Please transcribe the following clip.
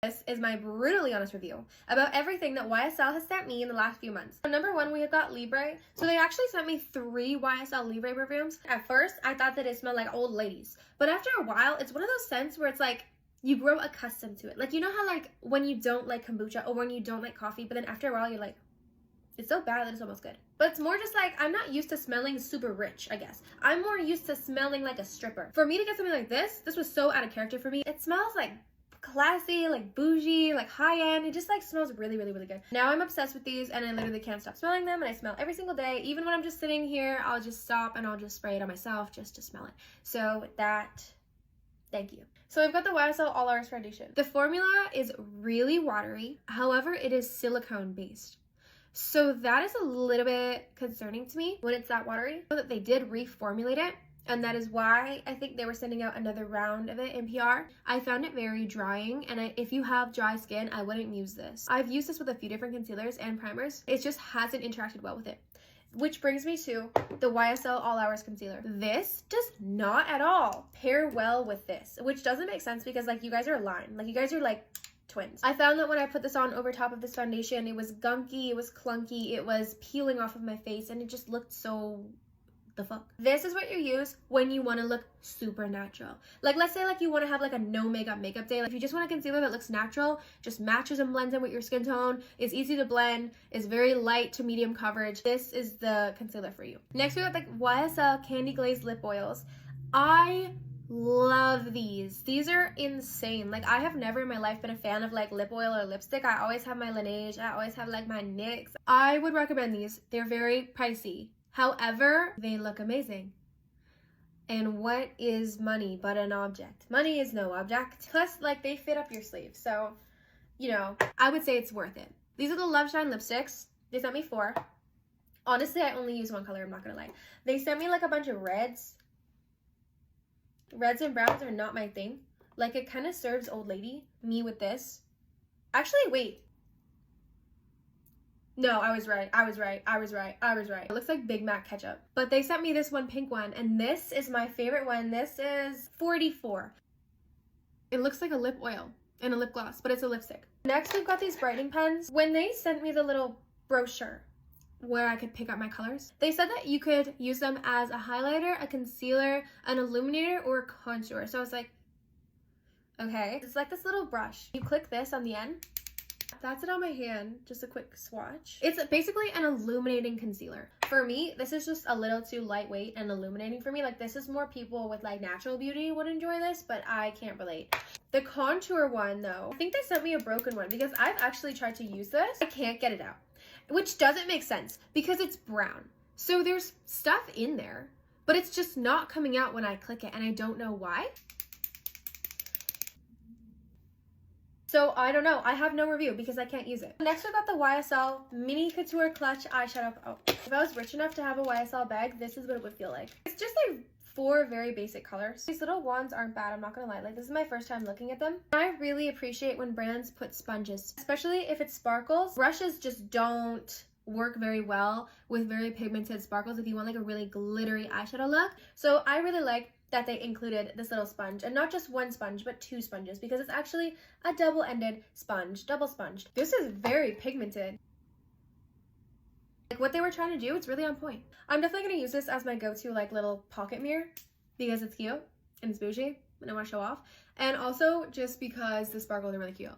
This is my brutally honest review about everything that YSL has sent me in the last few months. So number one, we have got Libre. So they actually sent me 3 YSL Libre perfumes. At first, I thought that it smelled like old ladies. But after a while, it's one of those scents where it's like, you grow accustomed to it. Like, you know how like when you don't like kombucha or when you don't like coffee, but then after a while you're like, it's so bad that it's almost good. But it's more just like, I'm not used to smelling super rich, I guess. I'm more used to smelling like a stripper. For me to get something like this was so out of character for me. It smells like classy, like bougie, like high-end. It just like smells really, really, really good. Now I'm obsessed with these and I literally can't stop smelling them, and I smell every single day. Even when I'm just sitting here, I'll just stop and I'll just spray it on myself just to smell it. So with that, thank you. So I've got the YSL All Hours Foundation. The formula is really watery. However, it is silicone based. So that is a little bit concerning to me when it's that watery. So that they did reformulate it, and that is why I think they were sending out another round of it in PR. I found it very drying, and if you have dry skin, I wouldn't use this. I've used this with a few different concealers and primers. It just hasn't interacted well with it. Which brings me to the YSL All Hours Concealer. This does not at all pair well with this, which doesn't make sense because like you guys are aligned. Like you guys are like twins. I found that when I put this on over top of this foundation, it was gunky, it was clunky, it was peeling off of my face, and it just looked so the fuck. This is what you use when you want to look super natural. Like let's say like you want to have like a no makeup day. Like if you just want a concealer that looks natural, just matches and blends in with your skin tone, is easy to blend, is very light to medium coverage, this is the concealer for you. Next we got the YSL Candy Glazed Lip Oils. I love these. These are insane. Like I have never in my life been a fan of like lip oil or lipstick. I always have my Laneige. I always have like my NYX. I would recommend these. They're very pricey. However, they look amazing. And what is money but an object? Money is no object. Plus, like, they fit up your sleeve. So, you know, I would say it's worth it. These are the Love Shine lipsticks. They sent me 4. Honestly, I only use one color, I'm not gonna lie. They sent me like a bunch of reds. Reds and browns are not my thing. Like, it kind of serves old lady. Me with this. Actually, wait. No, I was right. It looks like Big Mac ketchup. But they sent me this one pink one, and this is my favorite one. This is 44. It looks like a lip oil and a lip gloss, but it's a lipstick. Next, we've got these brightening pens. When they sent me the little brochure where I could pick out my colors, they said that you could use them as a highlighter, a concealer, an illuminator, or a contour. So I was like, okay. It's like this little brush. You click this on the end. That's it on my hand, just a quick swatch. It's basically an illuminating concealer. For me, this is just a little too lightweight and illuminating for me. Like this is more people with like natural beauty would enjoy this, but I can't relate. The contour one though, I think they sent me a broken one because I've actually tried to use this. I can't get it out, which doesn't make sense because it's brown. So there's stuff in there, but it's just not coming out when I click it, and I don't know why. So I don't know. I have no review because I can't use it. Next we got the YSL Mini Couture Clutch Eyeshadow. Oh, if I was rich enough to have a YSL bag, this is what it would feel like. It's just like 4 very basic colors. These little wands aren't bad, I'm not gonna lie. Like this is my first time looking at them. I really appreciate when brands put sponges, especially if it sparkles. Brushes just don't work very well with very pigmented sparkles if you want like a really glittery eyeshadow look. So I really like that they included this little sponge, and not just one sponge but 2 sponges because it's actually a double-ended sponge, double sponged. This is very pigmented. Like what they were trying to do, it's really on point. I'm definitely gonna use this as my go-to like little pocket mirror because it's cute and it's bougie and I want to show off, and also just because the sparkles are really cute.